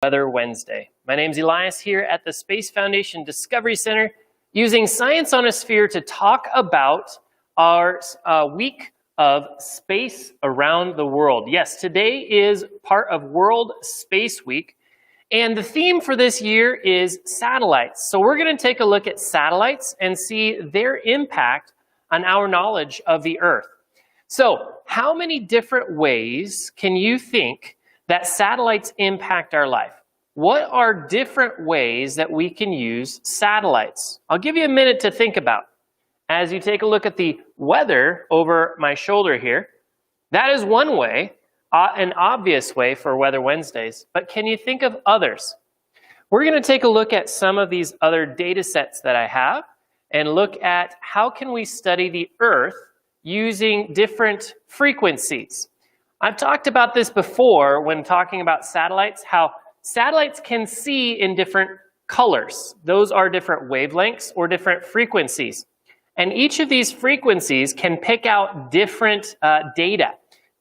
Weather Wednesday. My name's Elias here at the Space Foundation Discovery Center using Science on a Sphere to talk about our week of space around the world. Yes, today is part of World Space Week, and the theme for this year is satellites. So we're going to take a look at satellites and see their impact on our knowledge of the Earth. So how many different ways can you think that satellites impact our life? What are different ways that we can use satellites? I'll give you a minute to think about. As you take a look at the weather over my shoulder here, that is one way, an obvious way for Weather Wednesdays, but can you think of others? We're going to take a look at some of these other data sets that I have and look at how can we study the Earth using different frequencies. I've talked about this before when talking about satellites, how satellites can see in different colors. Those are different wavelengths or different frequencies. And each of these frequencies can pick out different data,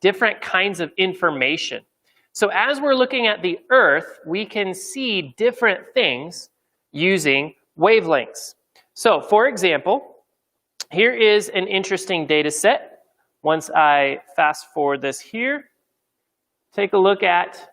different kinds of information. So as we're looking at the Earth, we can see different things using wavelengths. So for example, here is an interesting data set. Once I fast forward this here, take a look at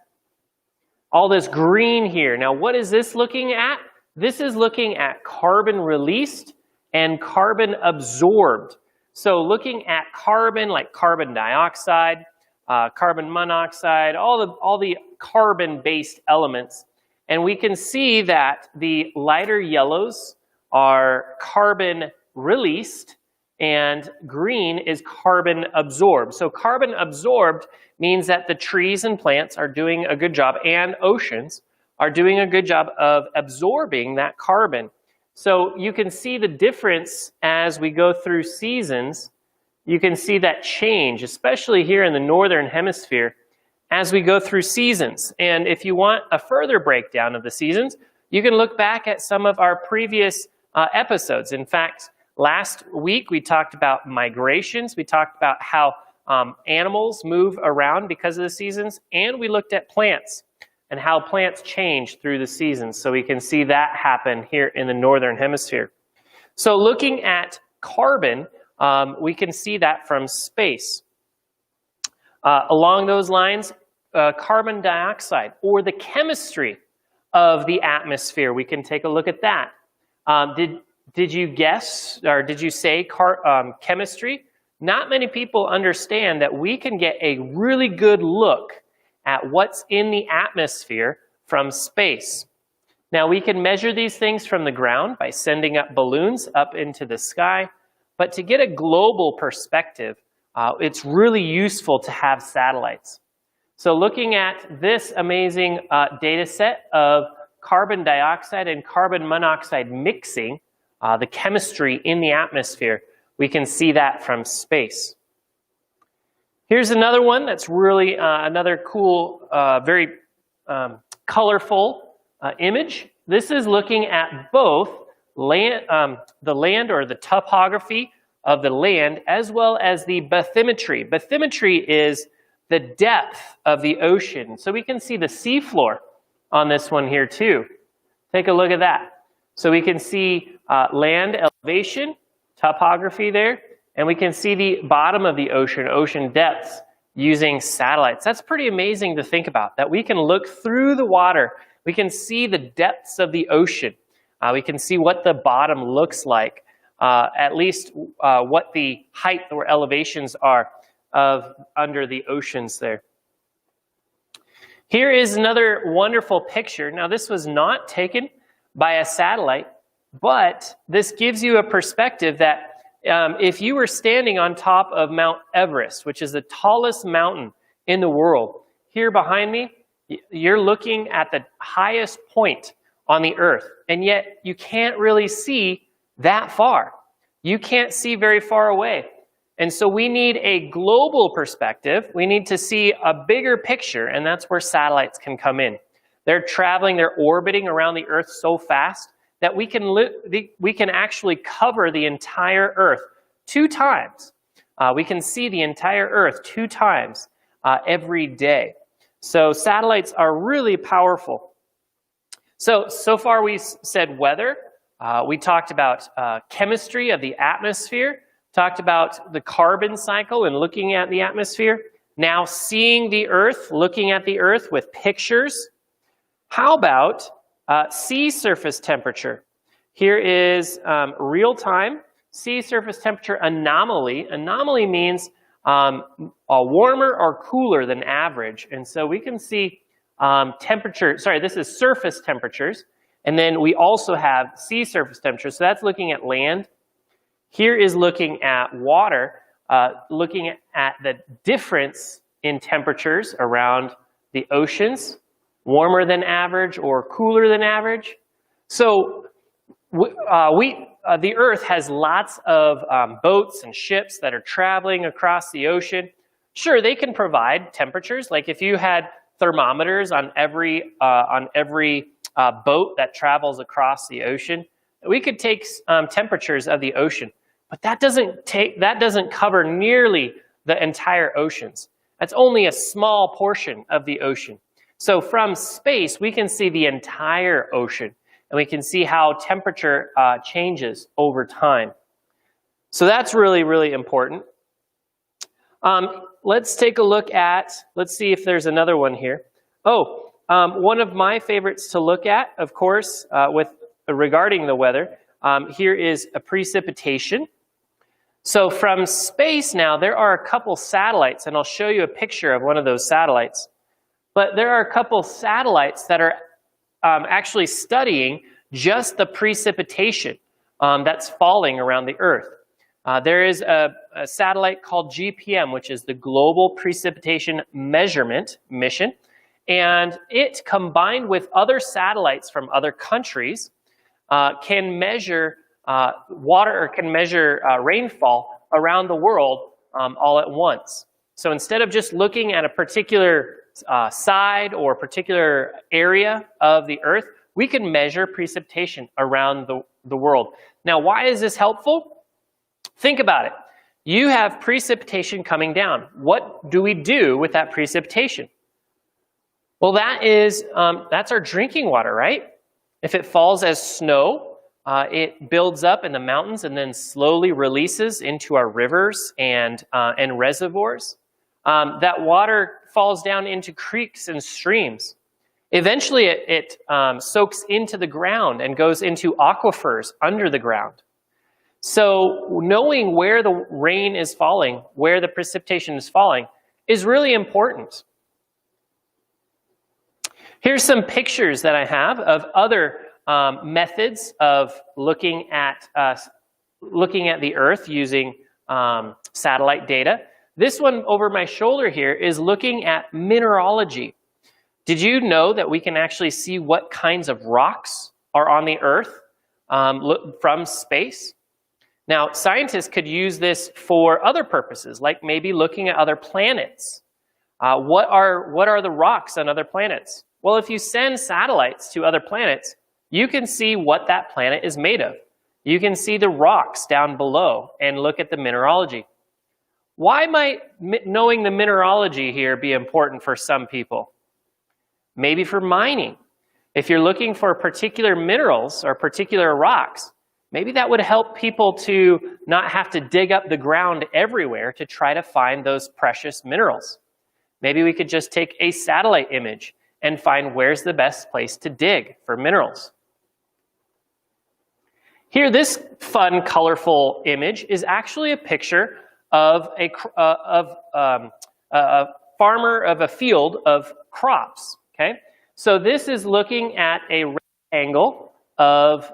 all this green here. Now, what is this looking at? This is looking at carbon released and carbon absorbed. So looking at carbon, like carbon dioxide, carbon monoxide, all the carbon-based elements. And we can see that the lighter yellows are carbon released, and green is carbon absorbed. So carbon absorbed means that the trees and plants are doing a good job, and oceans are doing a good job of absorbing that carbon. So you can see the difference as we go through seasons. You can see that change, especially here in the northern hemisphere, as we go through seasons. And if you want a further breakdown of the seasons, you can look back at some of our previous episodes. In fact, last week, we talked about migrations. We talked about how animals move around because of the seasons. And we looked at plants and how plants change through the seasons. So we can see that happen here in the northern hemisphere. So looking at carbon, we can see that from space. Along those lines, carbon dioxide, or the chemistry of the atmosphere, we can take a look at that. Did you guess, or did you say chemistry? Not many people understand that we can get a really good look at what's in the atmosphere from space. Now, we can measure these things from the ground by sending up balloons up into the sky, but to get a global perspective, it's really useful to have satellites. So looking at this amazing data set of carbon dioxide and carbon monoxide mixing, the chemistry in the atmosphere, we can see that from space. Here's another one that's really another cool, very colorful image. This is looking at both the land or the topography of the land as well as the bathymetry. Bathymetry is the depth of the ocean. So we can see the seafloor on this one here too. Take a look at that. So we can see land elevation, topography there, and we can see the bottom of the ocean depths using satellites. That's pretty amazing to think about, that we can look through the water. We can see the depths of the ocean. We can see what the bottom looks like, at least what the height or elevations are of under the oceans there. Here is another wonderful picture. Now, this was not taken by a satellite, but this gives you a perspective that if you were standing on top of Mount Everest, which is the tallest mountain in the world, here behind me, you're looking at the highest point on the Earth, and yet you can't really see that far. You can't see very far away. And so we need a global perspective. We need to see a bigger picture, and that's where satellites can come in. They're traveling, they're orbiting around the Earth so fast that we can actually cover the entire Earth 2 times. We can see the entire Earth 2 times every day. So satellites are really powerful. So far we said weather. We talked about chemistry of the atmosphere, talked about the carbon cycle and looking at the atmosphere. Now seeing the Earth, looking at the Earth with pictures. How about sea surface temperature? Here is real-time sea surface temperature anomaly. Anomaly means warmer or cooler than average. And so we can see this is surface temperatures. And then we also have sea surface temperature. So that's looking at land. Here is looking at water, looking at the difference in temperatures around the oceans, warmer than average or cooler than average. So the Earth has lots of boats and ships that are traveling across the ocean. Sure, they can provide temperatures. Like if you had thermometers on every boat that travels across the ocean, we could take temperatures of the ocean. But that doesn't cover nearly the entire oceans. That's only a small portion of the ocean. So from space, we can see the entire ocean, and we can see how temperature changes over time. So that's really, really important. Let's take a look at, let's see if there's another one here. One of my favorites to look at, of course, regarding the weather, here is a precipitation. So from space now, there are a couple satellites, and I'll show you a picture of one of those satellites. But there are a couple satellites that are actually studying just the precipitation that's falling around the Earth. There is a satellite called GPM, which is the Global Precipitation Measurement Mission. And it, combined with other satellites from other countries, can measure water or can measure rainfall around the world all at once. So instead of just looking at a particular side or particular area of the Earth, we can measure precipitation around the world. Now, why is this helpful? Think about it. You have precipitation coming down. What do we do with that precipitation? Well, that's our drinking water, right? If it falls as snow, it builds up in the mountains and then slowly releases into our rivers and reservoirs. That water falls down into creeks and streams. Eventually, it soaks into the ground and goes into aquifers under the ground. So knowing where the rain is falling, where the precipitation is falling, is really important. Here's some pictures that I have of other methods of looking at the Earth using satellite data. This one over my shoulder here is looking at mineralogy. Did you know that we can actually see what kinds of rocks are on the Earth from space? Now, scientists could use this for other purposes, like maybe looking at other planets. What are the rocks on other planets? Well, if you send satellites to other planets, you can see what that planet is made of. You can see the rocks down below and look at the mineralogy. Why might knowing the mineralogy here be important for some people? Maybe for mining. If you're looking for particular minerals or particular rocks, maybe that would help people to not have to dig up the ground everywhere to try to find those precious minerals. Maybe we could just take a satellite image and find where's the best place to dig for minerals. Here, this fun, colorful image is actually a picture of a farmer of a field of crops. Okay, so this is looking at a rectangle of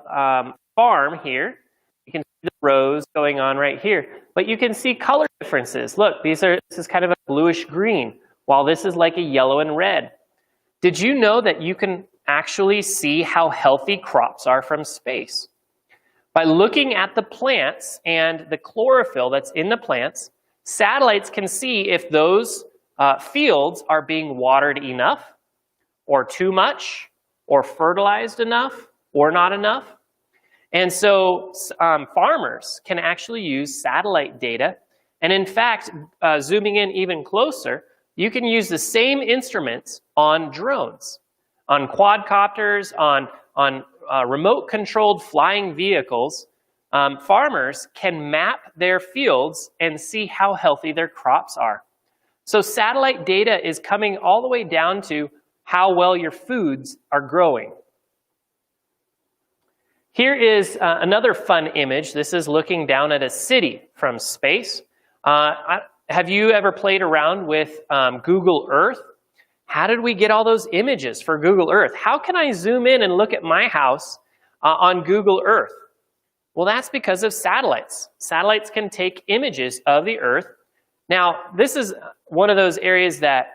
farm here. You can see the rows going on right here, but you can see color differences. Look, this is kind of a bluish green, while this is like a yellow and red. Did you know that you can actually see how healthy crops are from space? By looking at the plants and the chlorophyll that's in the plants, satellites can see if those fields are being watered enough, or too much, or fertilized enough, or not enough. And so farmers can actually use satellite data. And in fact, zooming in even closer, you can use the same instruments on drones. quadcopters, on remote-controlled flying vehicles, farmers can map their fields and see how healthy their crops are. So satellite data is coming all the way down to how well your foods are growing. Here is another fun image. This is looking down at a city from space. Have you ever played around with Google Earth? How did we get all those images for Google Earth? How can I zoom in and look at my house on Google Earth? Well, that's because of satellites. Satellites can take images of the Earth. Now, this is one of those areas that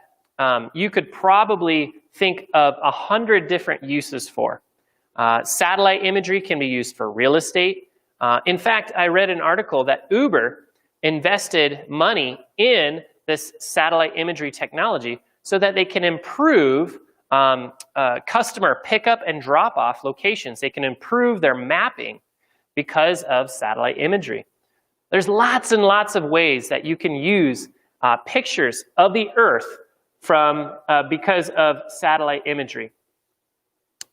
you could probably think of 100 different uses for. Satellite imagery can be used for real estate. In fact, I read an article that Uber invested money in this satellite imagery technology so that they can improve customer pickup and drop-off locations. They can improve their mapping because of satellite imagery. There's lots and lots of ways that you can use pictures of the Earth because of satellite imagery.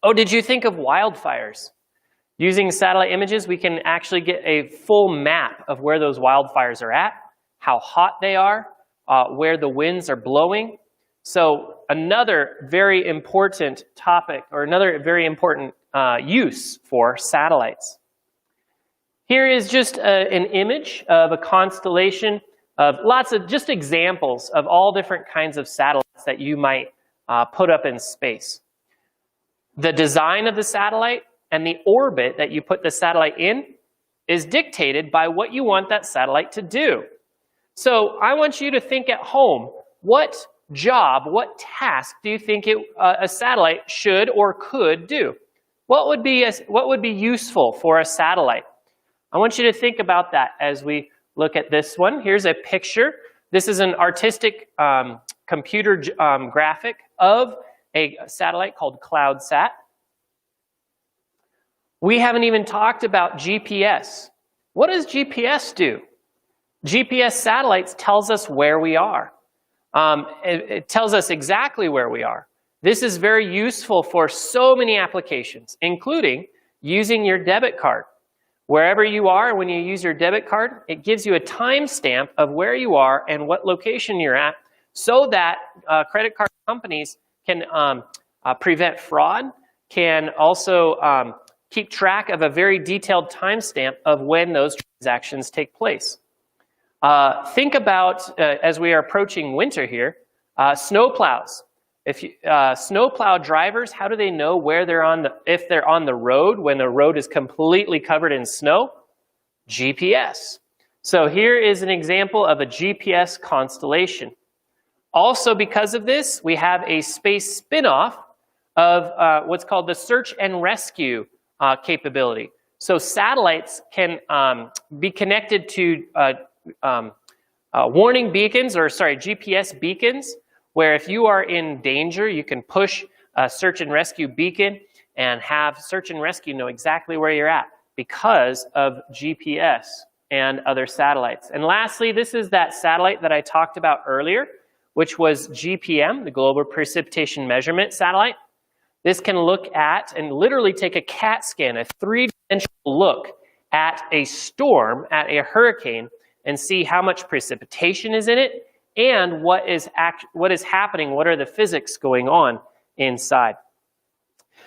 Oh, did you think of wildfires? Using satellite images, we can actually get a full map of where those wildfires are at, how hot they are, where the winds are blowing. So another very important topic, or another very important use for satellites. Here is just an image of a constellation of lots of just examples of all different kinds of satellites that you might put up in space. The design of the satellite and the orbit that you put the satellite in is dictated by what you want that satellite to do. So I want you to think at home, what job, what task do you think a satellite should or could do? What would be useful for a satellite? I want you to think about that as we look at this one. Here's a picture. This is an artistic computer graphic of a satellite called CloudSat. We haven't even talked about GPS. What does GPS do? GPS satellites tells us where we are. It tells us exactly where we are. This is very useful for so many applications, including using your debit card. Wherever you are, when you use your debit card, it gives you a timestamp of where you are and what location you're at, so that credit card companies can prevent fraud, can also keep track of a very detailed timestamp of when those transactions take place. Think about, as we are approaching winter here, snowplows. Snowplow drivers, how do they know where they're if they're on the road when the road is completely covered in snow? GPS. So here is an example of a GPS constellation. Also, because of this, we have a space spin-off of what's called the search and rescue capability. So satellites can be connected to warning beacons, GPS beacons, where if you are in danger, you can push a search and rescue beacon and have search and rescue know exactly where you're at because of GPS and other satellites. And lastly, this is that satellite that I talked about earlier, which was GPM, the Global Precipitation Measurement Satellite. This can look at and literally take a CAT scan, a three-dimensional look at a storm, at a hurricane, and see how much precipitation is in it and what is happening, what are the physics going on inside.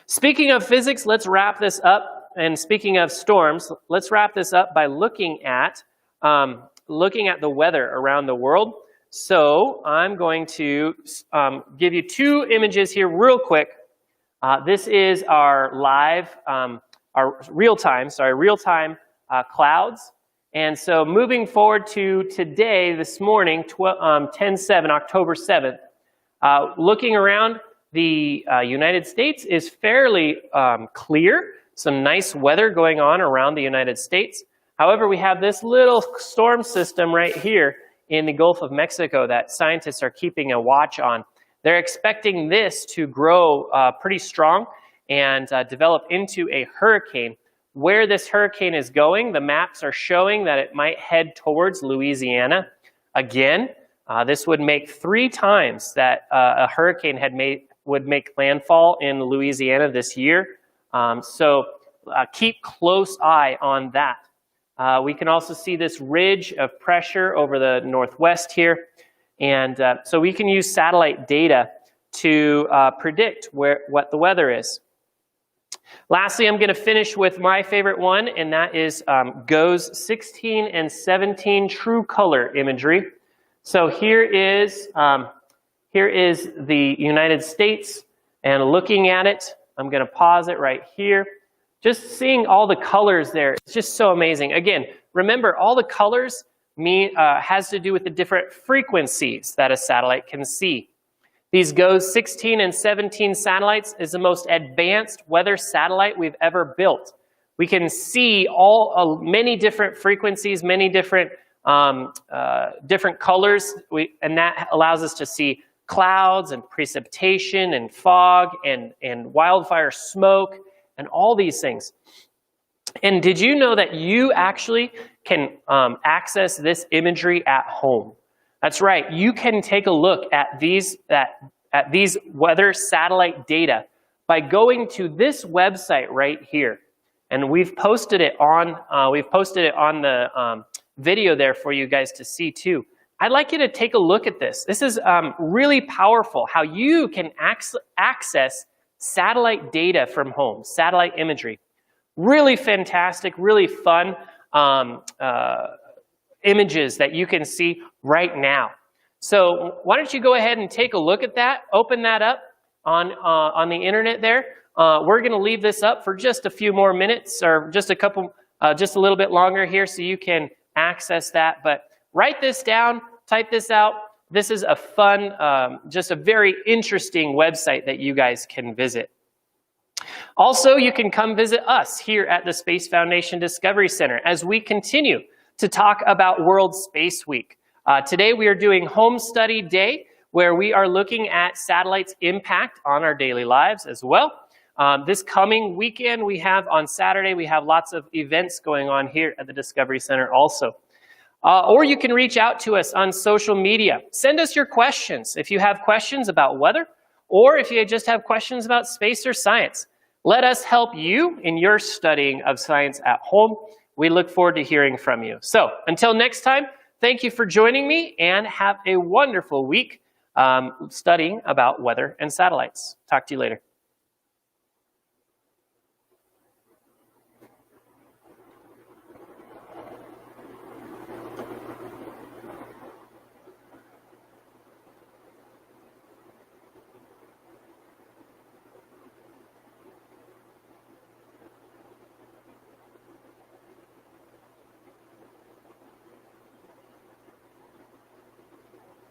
Speaking of physics, let's wrap this up. And speaking of storms, let's wrap this up by looking at the weather around the world. So I'm going to give you two images here real quick. This is our real-time clouds. And so moving forward to today, this morning, 10/7, October 7th, looking around the United States is fairly clear. Some nice weather going on around the United States. However, we have this little storm system right here in the Gulf of Mexico that scientists are keeping a watch on. They're expecting this to grow pretty strong and develop into a hurricane. Where this hurricane is going, the maps are showing that it might head towards Louisiana. Again, this would make 3 times that a hurricane had would make landfall in Louisiana this year. So keep close eye on that. We can also see this ridge of pressure over the northwest here. And so we can use satellite data to predict what the weather is. Lastly, I'm going to finish with my favorite one, and that is GOES 16 and 17 true color imagery. So here is the United States, and looking at it, I'm going to pause it right here. Just seeing all the colors there, it's just so amazing. Again, remember, all the colors has to do with the different frequencies that a satellite can see. These GOES 16 and 17 satellites is the most advanced weather satellite we've ever built. We can see many different frequencies, many different colors, and that allows us to see clouds and precipitation and fog and wildfire smoke and all these things. And did you know that you actually can access this imagery at home? That's right. You can take a look at these weather satellite data by going to this website right here, and we've posted it on the video there for you guys to see too. I'd like you to take a look at this. This is really powerful. How you can access satellite data from home, satellite imagery. Really fantastic, really fun images that you can see right now. So why don't you go ahead and take a look at that, open that up on the internet there. We're going to leave this up for just a few more minutes, or just a little bit longer here, so you can access that. But write this down, type this out. This is a fun, just a very interesting website that you guys can visit. Also, you can come visit us here at the Space Foundation Discovery Center as we continue to talk about World Space Week. Today we are doing Home Study Day, where we are looking at satellites' impact on our daily lives as well. This coming weekend, on Saturday, we have lots of events going on here at the Discovery Center also. Or you can reach out to us on social media. Send us your questions if you have questions about weather, or if you just have questions about space or science. Let us help you in your studying of science at home. We look forward to hearing from you. So until next time, thank you for joining me, and have a wonderful week studying about weather and satellites. Talk to you later.